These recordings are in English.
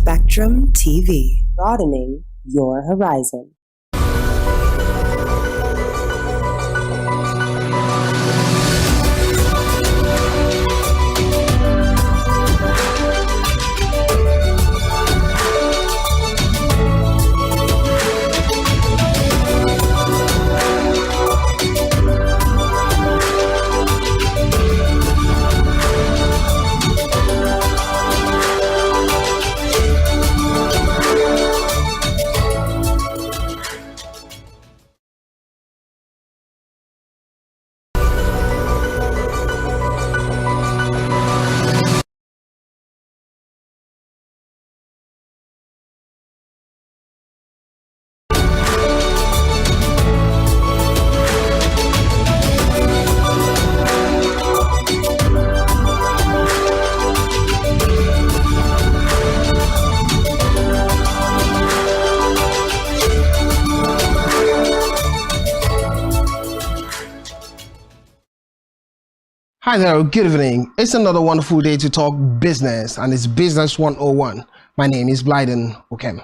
Spectrum TV, broadening your horizon. Hi there, good evening. It's another wonderful day to talk business, and it's Business 101. My name is Blyden Okem.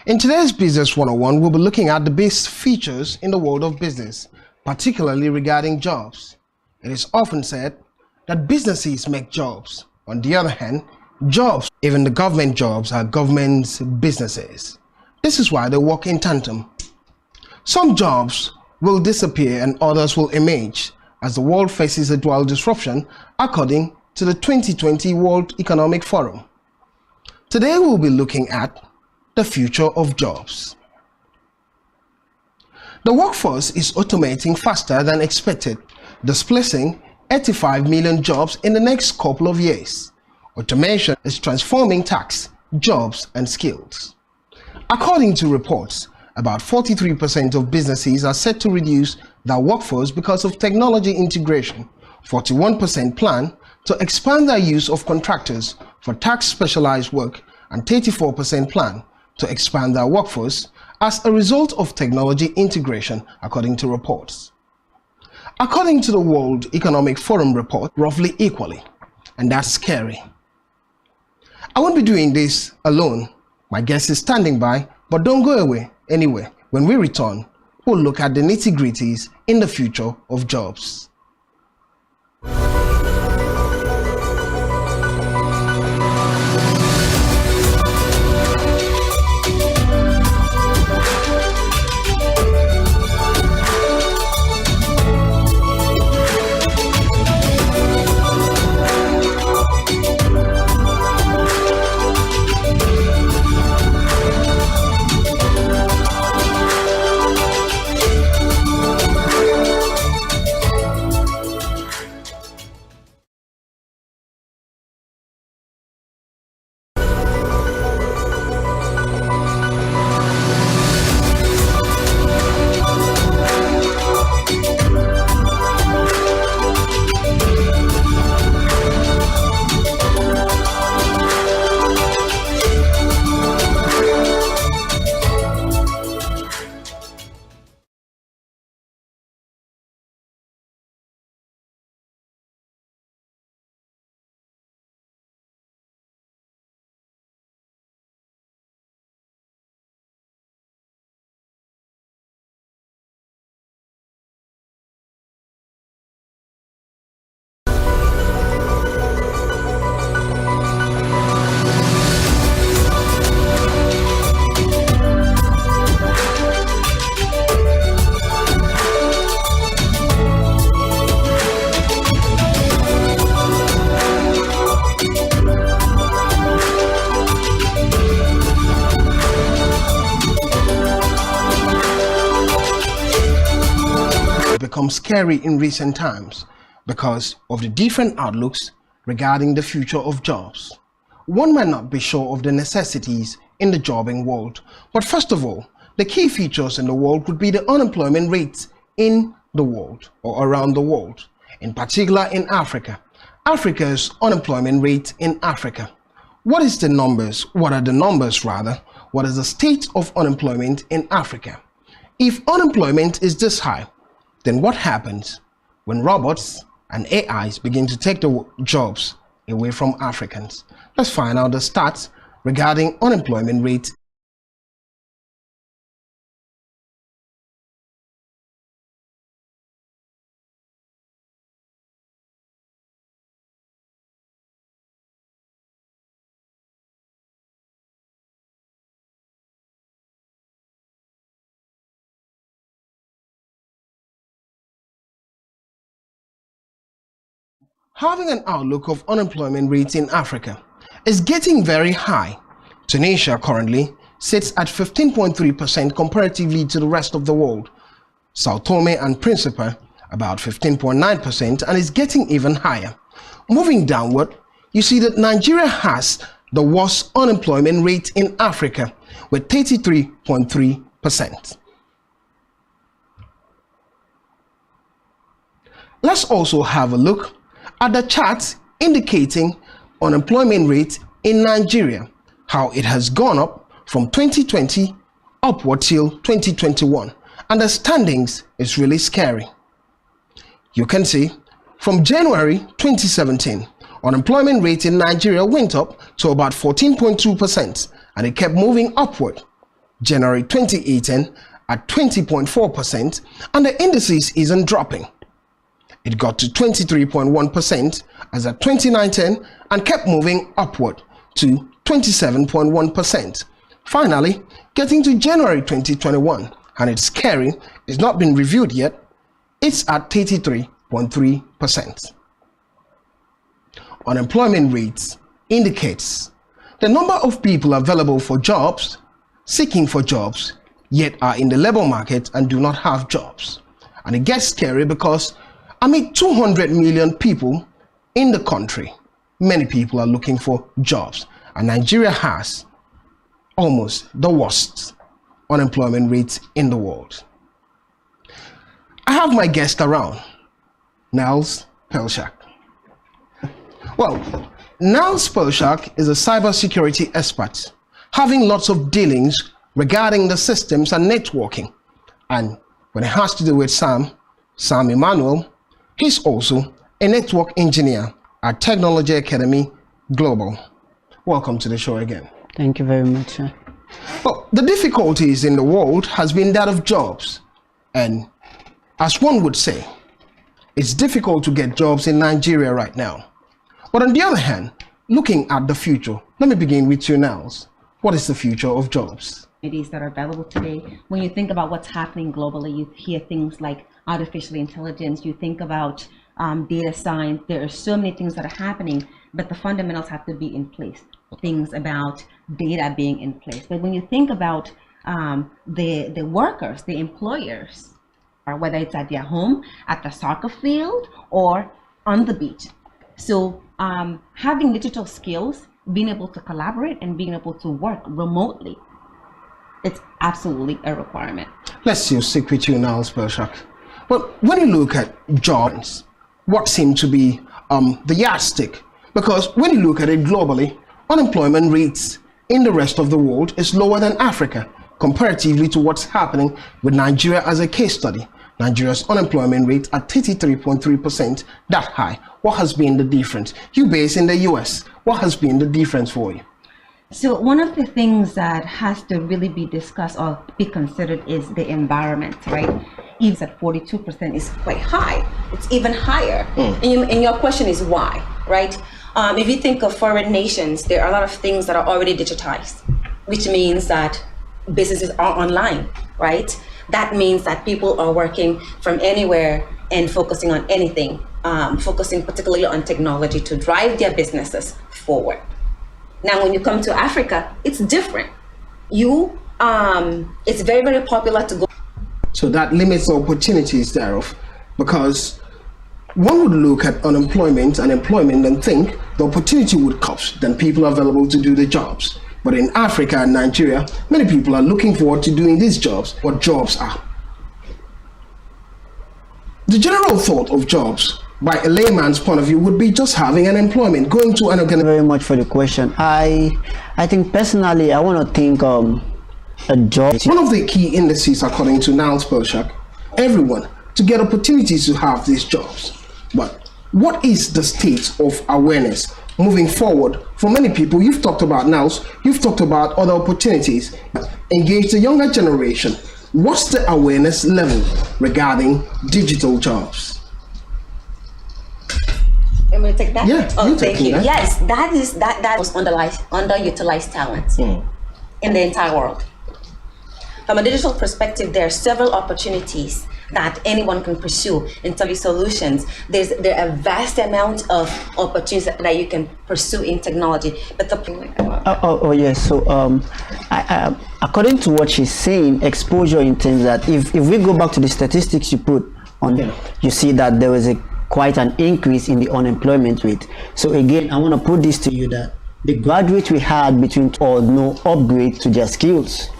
In today's Business 101, we'll be looking at the best features in the world of business, particularly regarding jobs. It is often said that businesses make jobs. On the other hand, jobs, even the government jobs, are government's businesses. This is why they work in tandem. Some jobs will disappear and others will emerge as the world faces a dual disruption, according to the 2020 World Economic Forum. Today we'll be looking at the future of jobs. The workforce is automating faster than expected, displacing 85 million jobs in the next couple of years. Automation is transforming tasks, jobs, and skills. According to reports, about 43% of businesses are set to reduce their workforce because of technology integration. 41% plan to expand their use of contractors for tax specialized work, and 34% plan to expand their workforce as a result of technology integration, according to reports. According to the World Economic Forum report, roughly equally, and that's scary. I won't be doing this alone. My guest is standing by, but don't go away anyway. When we return, we'll look at the nitty-gritties in the future of jobs. Become scary in recent times because of the different outlooks regarding the future of jobs. One might not be sure of the necessities in the jobbing world, but first of all, the key features in the world would be the unemployment rates in the world or around the world, in particular in Africa. Africa's unemployment rate in Africa. What is the numbers? What are the numbers rather? What is the state of unemployment in Africa? If unemployment is this high, then what happens when robots and AIs begin to take the jobs away from Africans? Let's find out the stats regarding unemployment rate. Having an outlook of unemployment rates in Africa is getting very high. Tunisia currently sits at 15.3% comparatively to the rest of the world. Sao Tome and Principe about 15.9% and is getting even higher. Moving downward, you see that Nigeria has the worst unemployment rate in Africa with 33.3%. Let's also have a look at the charts indicating unemployment rate in Nigeria, how it has gone up from 2020 upward till 2021, and the standings is really scary. You can see from January 2017, unemployment rate in Nigeria went up to about 14.2% and it kept moving upward. January 2018 at 20.4% and the indices isn't dropping. It got to 23.1% as at 2019 and kept moving upward to 27.1%. Finally, getting to January 2021, and it's scary, it's not been reviewed yet, it's at 33.3%. Unemployment rates indicates the number of people available for jobs, seeking for jobs, yet are in the labor market and do not have jobs. And it gets scary because amid 200 million people in the country, many people are looking for jobs, and Nigeria has almost the worst unemployment rate in the world. I have my guest around, Niles Pelshak. Well, Niles Pelshak is a cybersecurity expert, having lots of dealings regarding the systems and networking. And when it has to do with Sam Emmanuel, he's also a network engineer at Technology Academy Global. Welcome to the show again. Thank you very much, sir. Well, the difficulties in the world has been that of jobs. And as one would say, it's difficult to get jobs in Nigeria right now. But on the other hand, looking at the future, let me begin with you, Niles. What is the future of jobs? That are available today. When you think about what's happening globally, you hear things like artificial intelligence, you think about data science. There are so many things that are happening, but the fundamentals have to be in place. Things about data being in place. But when you think about the workers, the employers, or whether it's at their home, at the soccer field, or on the beach. So having digital skills, being able to collaborate and being able to work remotely, it's absolutely a requirement. Let's stick with you now, Pelshak. But when you look at jobs, what seems to be the yardstick? Because when you look at it globally, unemployment rates in the rest of the world is lower than Africa, comparatively to what's happening with Nigeria as a case study. Nigeria's unemployment rate at 33.3%, that high. What has been the difference? You based in the US, what has been the difference for you? So one of the things that has to really be discussed or be considered is the environment, right? Even at 42% is quite high. It's even higher. And your question is why, right? If you think of foreign nations, there are a lot of things that are already digitized, which means that businesses are online, right? That means that people are working from anywhere and focusing on anything, focusing particularly on technology to drive their businesses forward. Now, when you come to Africa, it's different. It's very, very popular to go. So that limits the opportunities thereof, because one would look at unemployment and employment and think the opportunity would cost than people available to do the jobs. But in Africa and Nigeria, many people are looking forward to doing these jobs, what jobs are. The general thought of jobs, by a layman's point of view, would be just having an employment, going to an organization. Thank you very much for the question. I think personally, I want to think a job. One of the key indices, according to Niles Pelshak, everyone to get opportunities to have these jobs. But what is the state of awareness moving forward, for many people, you've talked about now, you've talked about other opportunities. Engage the younger generation. What's the awareness level regarding digital jobs? I'm going to take that. Yeah, oh, you thank take you. that. Yes, that was underutilized talents in the entire world. From a digital perspective, there are several opportunities that anyone can pursue in service solutions. There are a vast amount of opportunities that you can pursue in technology. But yes. So, according to what she's saying, exposure in terms that if we go back to the statistics you put on, you see that there was quite an increase in the unemployment rate. So again, I want to put this to you that the graduates we had between or no upgrade to their skills.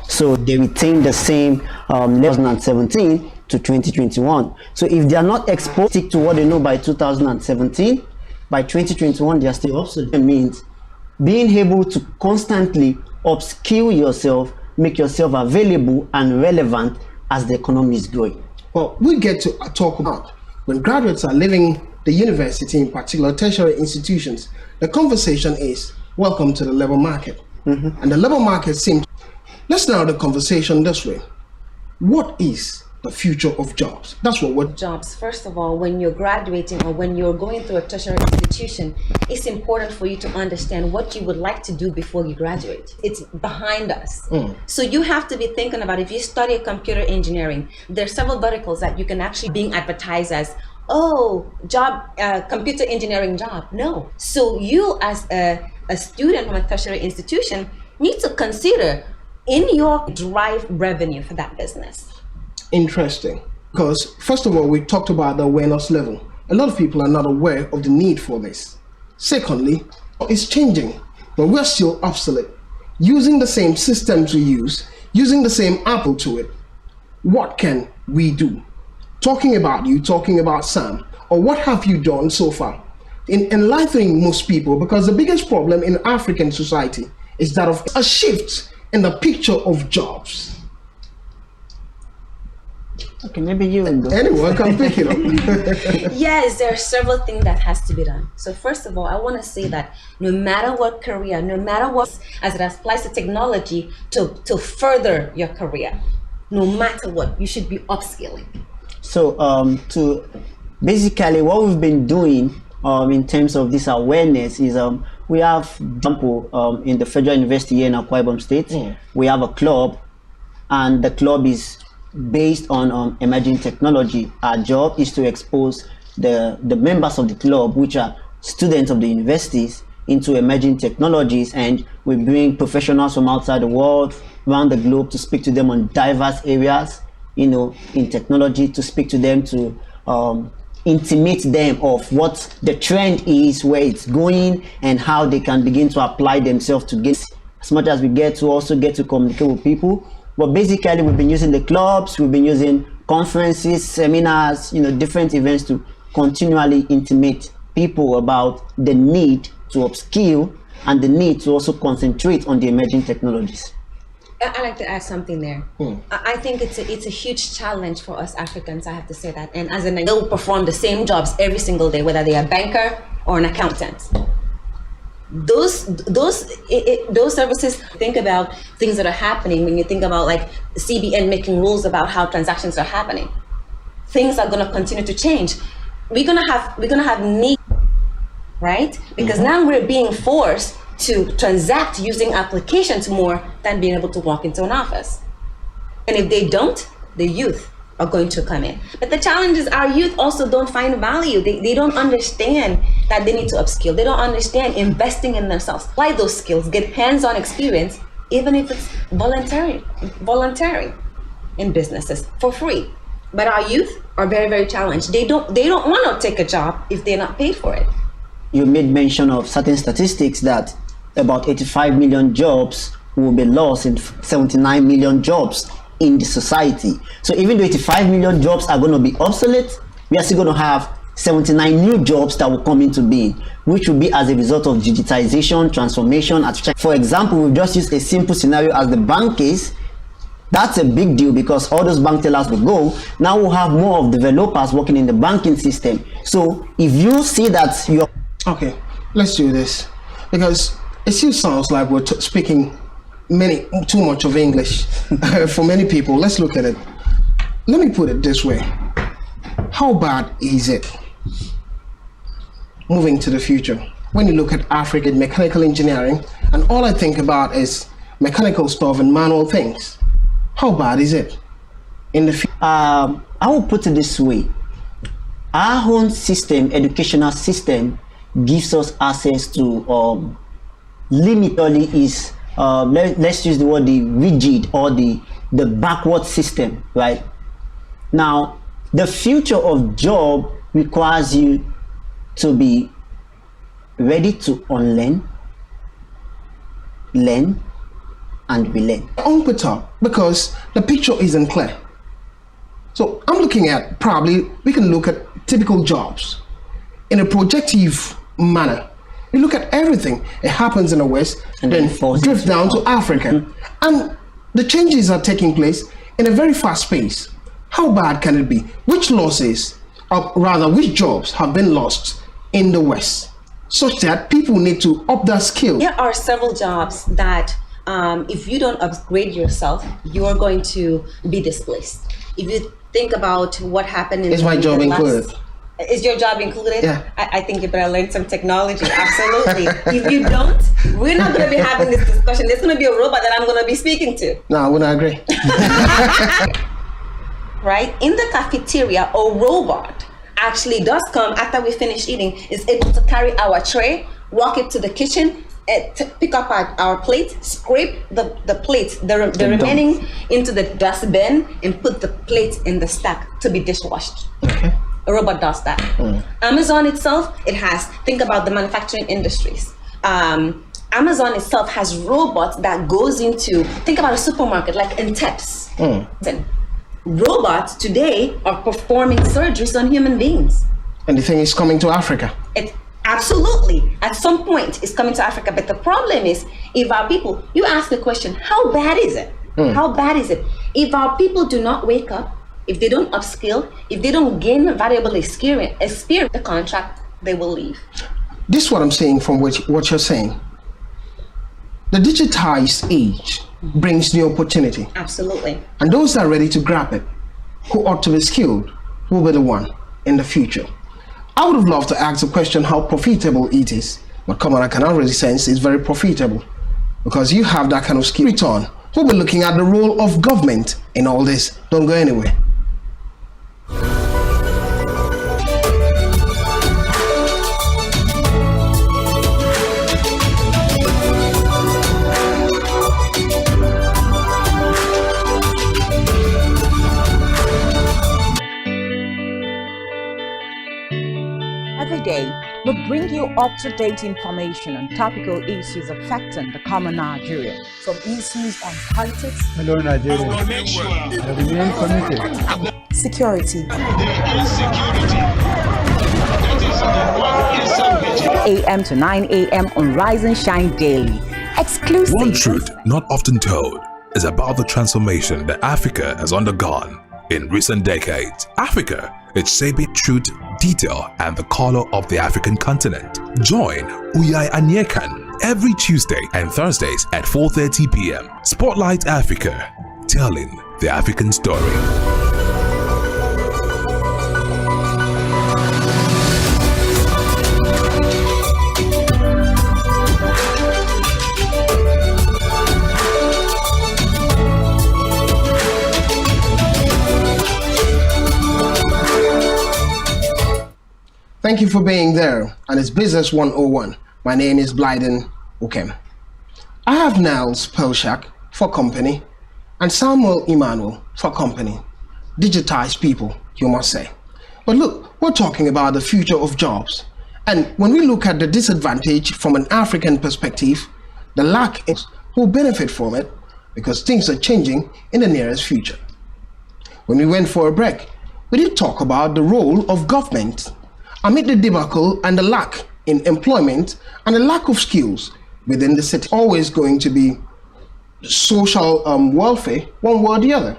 So they retain the same 2017 to 2021. So if they are not exposed to what they know by 2017, by 2021 they are still obsolete. It means being able to constantly upskill yourself, make yourself available and relevant as the economy is growing. Well, we get to talk about when graduates are leaving the university, in particular tertiary institutions. The conversation is welcome to the labor market, and the labor market seems. Let's narrow the conversation this way. What is the future of jobs? That's what we're... Jobs, first of all, when you're graduating or when you're going through a tertiary institution, it's important for you to understand what you would like to do before you graduate. It's behind us. So you have to be thinking about, if you study computer engineering, there are several verticals that you can actually being advertised as, computer engineering job. No. So you as a student from a tertiary institution need to consider in your drive revenue for that business. Interesting. Because first of all, we talked about the awareness level. A lot of people are not aware of the need for this. Secondly, it's changing, but we're still obsolete. Using the same systems we use, using the same Apple to it. What can we do? Talking about you, talking about Sam, or what have you done so far in enlightening most people? Because the biggest problem in African society is that of a shift in the picture of jobs. Okay, maybe you will go. Anyone can pick it up. Yes, there are several things that has to be done. So first of all, I want to say that no matter what career, no matter what, as it applies to technology to further your career, no matter what, you should be upskilling. So to basically what we've been doing in terms of this awareness is we have, for example, in the Federal University here in Akwa Ibom State, we have a club, and the club is based on emerging technology. Our job is to expose the members of the club, which are students of the universities, into emerging technologies, and we bring professionals from outside the world, around the globe, to speak to them on diverse areas, in technology, to speak to them, to intimate them of what the trend is, where it's going, and how they can begin to apply themselves to get as much as we get to communicate with people. But basically, we've been using the clubs, we've been using conferences, seminars, different events to continually intimate people about the need to upskill and the need to also concentrate on the emerging technologies. I'd like to add something there. I think it's a huge challenge for us Africans, I have to say that. And as in, they'll perform the same jobs every single day, whether they are a banker or an accountant. Those services, think about things that are happening when you think about like the CBN making rules about how transactions are happening. Things are going to continue to change. We're going to have need, right? Because now we're being forced to transact using applications more than being able to walk into an office. And if they don't, the youth are going to come in. But the challenge is our youth also don't find value. They don't understand that they need to upskill. They don't understand investing in themselves. Apply those skills, get hands-on experience, even if it's voluntary in businesses for free. But our youth are very, very challenged. They don't want to take a job if they're not paid for it. You made mention of certain statistics that about 85 million jobs will be lost and 79 million jobs in the society. So even though 85 million jobs are going to be obsolete, we are still going to have 79 new jobs that will come into being, which will be as a result of digitization, transformation. For example, we've just used a simple scenario as the bank case. That's a big deal because all those bank tellers will go. Now we'll have more of developers working in the banking system. So if you see that you're... Okay, let's do this, because it still sounds like we're speaking too much of English for many people. Let's look at it. Let me put it this way. How bad is it? Moving to the future, when you look at African mechanical engineering, and all I think about is mechanical stuff and manual things. How bad is it in the future? I will put it this way. Our own system, educational system, gives us access to literally is let's use the word the rigid or the backward system, right? Now, the future of job requires you to be ready to unlearn, learn, and relearn. On the top, because the picture isn't clear. So I'm looking at, probably we can look at typical jobs in a projective manner. We look at everything. It happens in the West and then drifts down to Africa. And the changes are taking place in a very fast pace. How bad can it be? Which losses, or rather which jobs have been lost in the West, such that people need to up their skill? There are several jobs that if you don't upgrade yourself, you're going to be displaced. If you think about what happened in Is my job included? Is your job included? Yeah. I think you better learn some technology. Absolutely. If you don't, we're not going to be having this discussion. There's going to be a robot that I'm going to be speaking to. No, I wouldn't agree. Right? In the cafeteria, a robot actually does come after we finish eating, is able to carry our tray, walk it to the kitchen, pick up our plate, scrape the plate, the remaining into the dustbin, and put the plate in the stack to be dishwashed. Okay. A robot does that. Amazon itself, think about the manufacturing industries. Amazon itself has robots that goes into, think about a supermarket like in Teps. Robots today are performing surgeries on human beings. And the thing is coming to Africa. It absolutely, at some point, it's coming to Africa. But the problem is, if our people, you ask the question, how bad is it? How bad is it? If our people do not wake up, if they don't upskill, if they don't gain valuable experience the contract, they will leave. This is what I'm saying from what you're saying. The digitized age brings new opportunity. Absolutely. And those that are ready to grab it, who ought to be skilled, will be the one in the future. I would have loved to ask the question how profitable it is, but come on, I can already sense it's very profitable because you have that kind of skill return. We'll be looking at the role of government in all this. Don't go anywhere. Every day, we bring you up-to-date information on topical issues affecting the common Nigerian, from issues on politics, Hello, Nigeria. I remain committed. security, 8 a.m. to 9 a.m. on Rise and Shine Daily. Exclusive. One truth not often told is about the transformation that Africa has undergone in recent decades. Africa, its shaping truth, detail, and the color of the African continent. Join Uyai Anyekan every Tuesday and Thursdays at 4:30 p.m. Spotlight Africa, telling the African story. Thank you for being there, and it's Business 101. My name is Blyden Ukem. I have Niles Pelshak for company and Samuel Emmanuel for company. Digitized people, you must say. But look, we're talking about the future of jobs. And when we look at the disadvantage from an African perspective, the lack is who benefit from it because things are changing in the nearest future. When we went for a break, we did talk about the role of government amid the debacle and the lack in employment and the lack of skills within the city. Always going to be social welfare, one way or the other.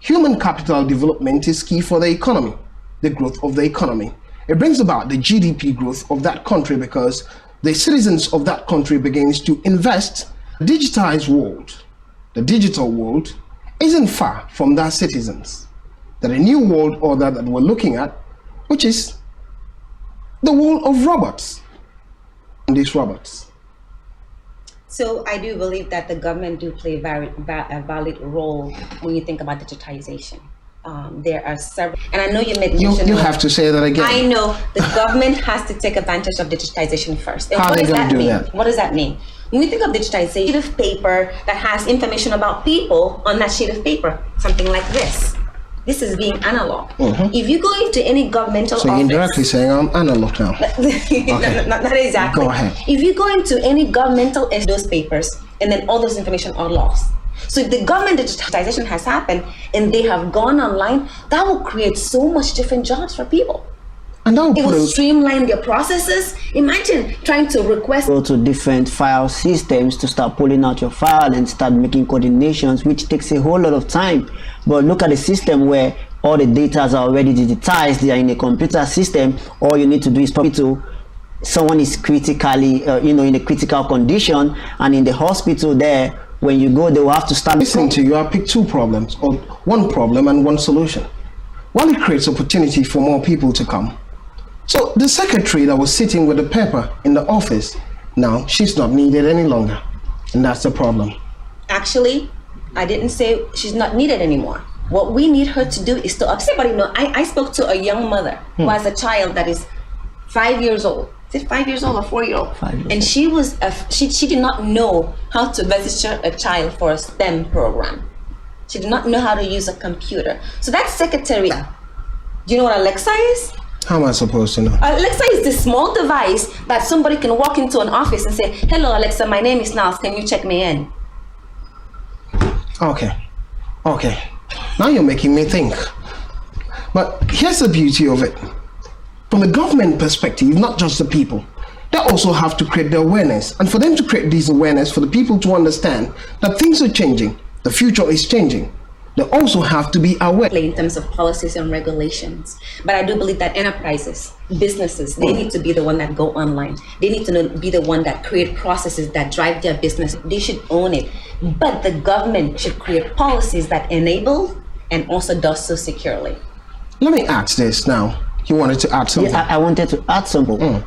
Human capital development is key for the economy, the growth of the economy. It brings about the GDP growth of that country because the citizens of that country begins to invest, the digitized world, the digital world, isn't far from their citizens. That a new world order that we're looking at, which is the world of robots. And these robots. So I do believe that the government do play a valid role when you think about digitization. There are several, and I know you made mention. You have to say that again. I know the government has to take advantage of digitization first. And How are they going to do that? What does that mean? When we think of digitization, sheet of paper that has information about people on that sheet of paper, something like this. This is being analog. If you go into any governmental office, so you're indirectly saying I'm analog now. Okay. not exactly. Go ahead. If you go into any governmental, those papers, and then all those information are lost. So if the government digitization has happened and they have gone online, that will create so much different jobs for people. And that It will streamline their processes. Imagine trying to request. Go to different file systems to start pulling out your file and start making coordinations, which takes a whole lot of time. But look at the system where all the data are already digitized. They are in a computer system. All you need to do is probably to someone is critically, in a critical condition, and in the hospital there, when you go, they will have to start listening to you. I pick two problems, or one problem and one solution. While it creates opportunity for more people to come. So the secretary that was sitting with the paper in the office, now she's not needed any longer. And that's the problem. Actually, I didn't say she's not needed anymore. What we need her to do is to everybody know. I spoke to a young mother who has a child that is 5 years old. Is it 5 years old or 4 years old? 5 years and she was she did not know how to register a child for a STEM program. She did not know how to use a computer. So that secretary, do you know what Alexa is? How am I supposed to know? Alexa is this small device that somebody can walk into an office and say, "Hello Alexa, my name is Niles, can you check me in?" Okay. Now you're making me think. But here's the beauty of it. From the government perspective, not just the people, they also have to create the awareness. And for them to create this awareness, for the people to understand that things are changing, the future is changing, they also have to be aware. In terms of policies and regulations. But I do believe that enterprises, businesses, they need to be the one that go online. They need to be the one that create processes that drive their business. They should own it. But the government should create policies that enable and also does so securely. Let me ask this now. You wanted to add something? Yeah, I wanted to add something.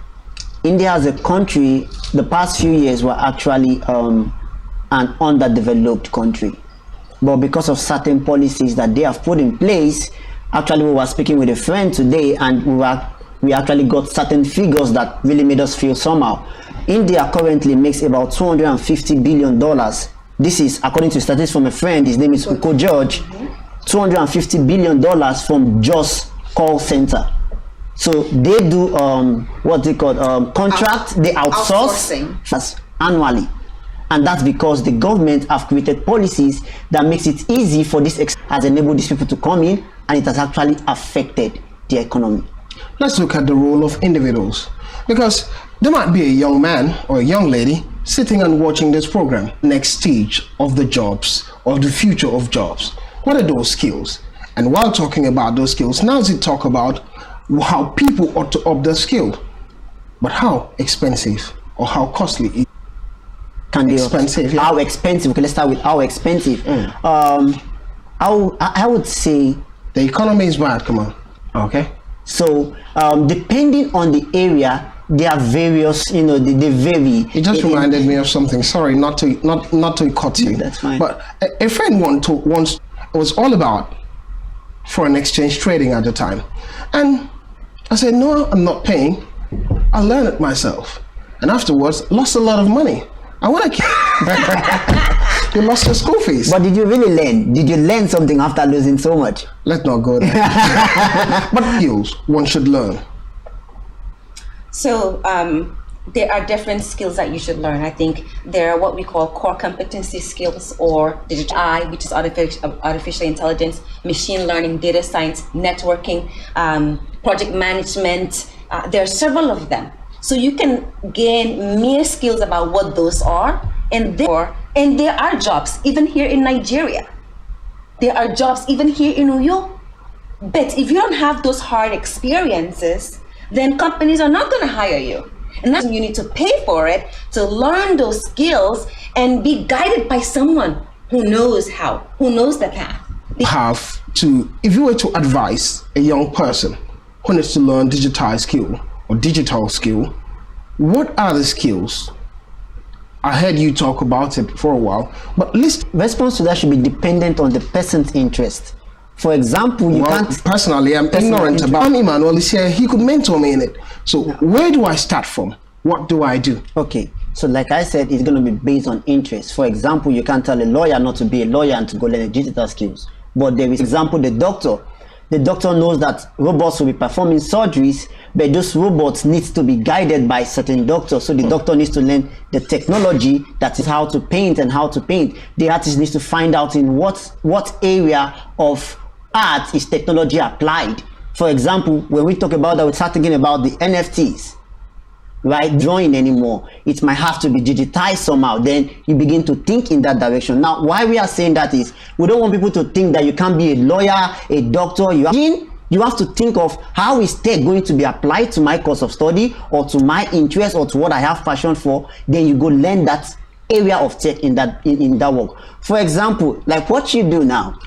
India as a country, the past few years were actually an underdeveloped country. But because of certain policies that they have put in place, actually we were speaking with a friend today and we actually got certain figures that really made us feel somehow. India currently makes about $250 billion. This is according to statistics from a friend, his name is Uko George. $250 billion from just call center. So they do what they call contract, they outsource annually. And that's because the government have created policies that makes it easy for this, has enabled these people to come in, and it has actually affected the economy. Let's look at the role of individuals, because there might be a young man or a young lady sitting and watching this program. Next stage of the jobs, or the future of jobs. What are those skills? And while talking about those skills, now let's talk about how people ought to up their skill. But how expensive or how costly is expensive? How expensive? Okay, let's start with how expensive. I would say the economy is bad. Come on. Okay. So depending on the area, there are various. They vary. It just reminded me of something. Sorry, not to cut you. That's fine. But a friend once it was all about foreign exchange trading at the time, and I said, no, I'm not paying. I'll learn it myself. And afterwards, lost a lot of money. I want to. You lost your school fees. But did you really learn? Did you learn something after losing so much? Let's not go there. What skills one should learn? So there are different skills that you should learn. I think there are what we call core competency skills, or digital AI, which is artificial intelligence, machine learning, data science, networking, project management. There are several of them. So you can gain mere skills about what those are, and there are jobs even here in Nigeria. There are jobs even here in New York. But if you don't have those hard experiences, then companies are not going to hire you. And that's when you need to pay for it to learn those skills and be guided by someone who knows how, who knows the path. If you were to advise a young person who needs to learn digital skill, what are the skills? I heard you talk about it for a while, but response to that should be dependent on the person's interest. For example, you can't. Personally, I'm ignorant about. Emmanuel is here. He could mentor me in it. So where do I start from? What do I do? Okay, so like I said, it's going to be based on interest. For example, you can't tell a lawyer not to be a lawyer and to go learn digital skills. But there is, for example, the doctor. The doctor knows that robots will be performing surgeries, but those robots need to be guided by certain doctors. So the doctor needs to learn the technology, that is how to paint and how to paint. The artist needs to find out in what area of art is technology applied. For example, when we talk about that, we start thinking about the NFTs, right? Drawing anymore. It might have to be digitized somehow. Then you begin to think in that direction. Now, why we are saying that is we don't want people to think that you can't be a lawyer, a doctor. You have to think of how is tech going to be applied to my course of study or to my interest or to what I have passion for. Then you go learn that area of tech in that work. For example, like what you do now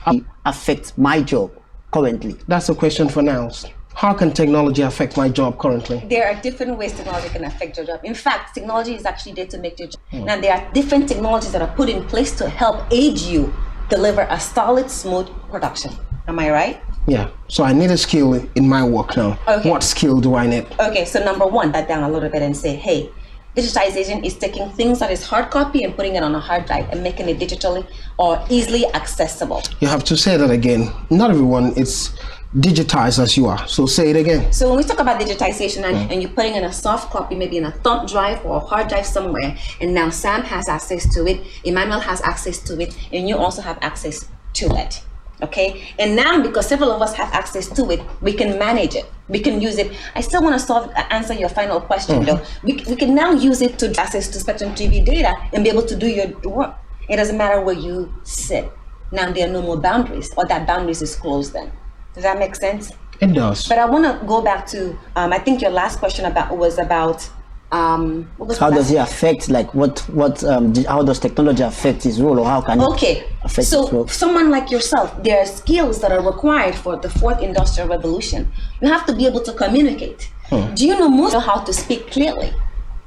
affects my job currently. That's a question for now. How can technology affect my job currently? There are different ways technology can affect your job. In fact, technology is actually there to make your job. Now, there are different technologies that are put in place to help aid you deliver a solid, smooth production. Am I right? Yeah. So I need a skill in my work now. Okay. What skill do I need? Okay, so number one, that down a little bit and say, hey, digitization is taking things that is hard copy and putting it on a hard drive and making it digitally or easily accessible. You have to say that again. Not everyone is digitized as you are. So say it again. So when we talk about digitization and you're putting in a soft copy, maybe in a thumb drive or a hard drive somewhere, and now Sam has access to it, Emmanuel has access to it, and you also have access to it. Okay, and now because several of us have access to it, we can manage it, we can use it. I still want to answer your final question though. We can now use it to access to Spectrum TV data and be able to do your work. It doesn't matter where you sit. Now there are no more boundaries, or that boundaries is closed then. Does that make sense? It does. But I want to go back to, I think your last question was about how does it affect, like how does technology affect his role, or how can it affect his role? So someone like yourself, there are skills that are required for the fourth industrial revolution. You have to be able to communicate. Do you know how to speak clearly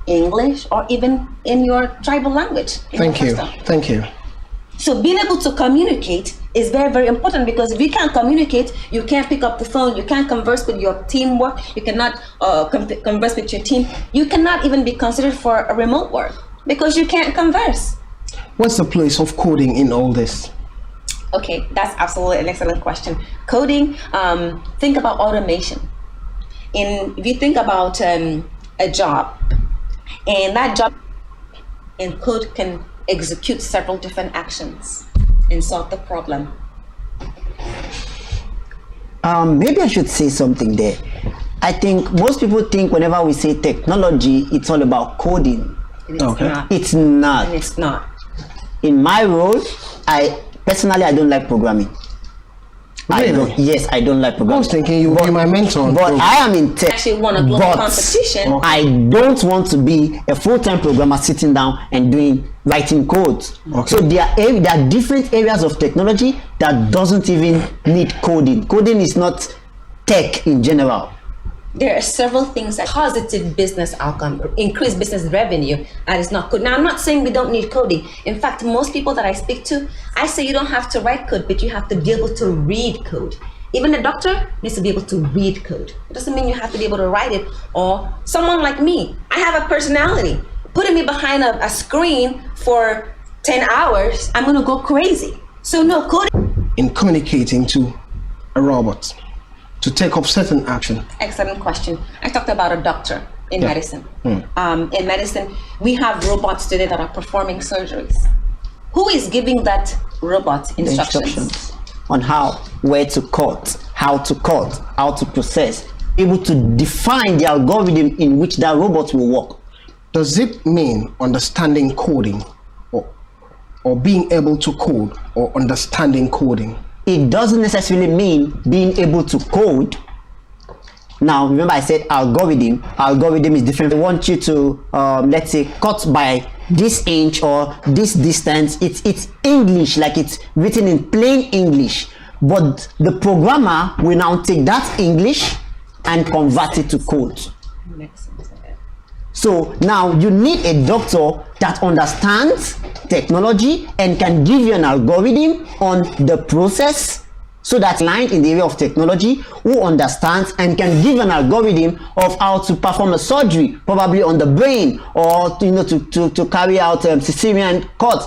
English or even in your tribal language? Thank you. So being able to communicate is very, very important, because if you can't communicate, you can't pick up the phone, you can't converse with your teamwork, you cannot converse with your team, you cannot even be considered for a remote work because you can't converse. What's the place of coding in all this? Okay, that's absolutely an excellent question. Coding, think about automation. If you think about a job, and that job and code can execute several different actions and solve the problem. Maybe I should say something there. I think most people think whenever we say technology, it's all about coding. It's not. It's not. And it's not. In my role, I don't like programming. Really? I don't like programming. I was thinking you were my mentor. But I am in tech. Actually won a global competition. I don't want to be a full-time programmer sitting down and writing code. So there are different areas of technology that doesn't even need coding. Coding is not tech in general. There are several things that positive business outcome, increase business revenue, that is not code. Now, I'm not saying we don't need coding. In fact, most people that I speak to, I say you don't have to write code, but you have to be able to read code. Even a doctor needs to be able to read code. It doesn't mean you have to be able to write it. Or someone like me, I have a personality. Putting me behind a screen for 10 hours, I'm gonna go crazy. So no coding. In communicating to a robot to take up certain action. Excellent question. I talked about a doctor in medicine. In medicine, we have robots today that are performing surgeries. Who is giving that robot instructions? On where to cut, how to process, able to define the algorithm in which that robot will work. Does it mean understanding coding or being able to code or understanding coding? It doesn't necessarily mean being able to code. Now, remember I said algorithm. Algorithm is different. They want you to, let's say, cut by this inch or this distance. It's English, like it's written in plain English. But the programmer will now take that English and convert it to code. Makes sense. So now you need a doctor that understands technology and can give you an algorithm on the process, so that line in the area of technology who understands and can give an algorithm of how to perform a surgery, probably on the brain, or to carry out cesarean cuts.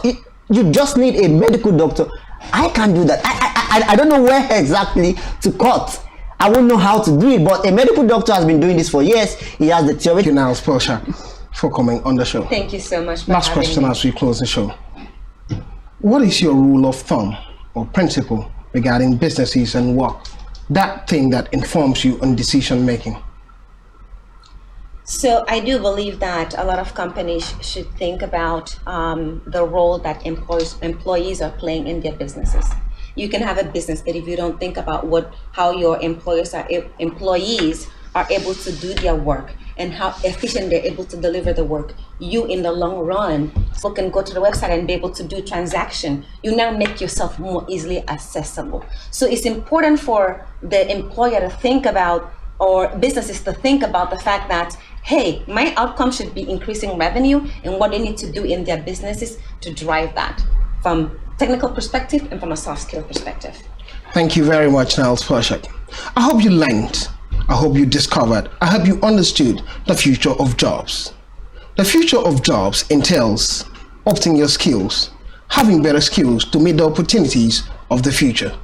You just need a medical doctor. I can't do that. I don't know where exactly to cut. I won't know how to do it, but a medical doctor has been doing this for years. He has the theory. Thank you, Niles Pelshak, for coming on the show. Thank you so much for Last having question me. as we close the show. What is your rule of thumb or principle regarding businesses and work? That thing that informs you on decision making. So I do believe that a lot of companies should think about the role that employees are playing in their businesses. You can have a business, but if you don't think about how your employees are able to do their work and how efficient they're able to deliver the work, you in the long run people can go to the website and be able to do transaction. You now make yourself more easily accessible. So it's important for the employer to think about, or businesses to think about, the fact that, hey, my outcome should be increasing revenue, and what they need to do in their businesses to drive that from technical perspective and from a soft skill perspective. Thank you very much, Niles Pelshak. I hope you learned. I hope you discovered. I hope you understood the future of jobs. The future of jobs entails opting your skills, having better skills to meet the opportunities of the future.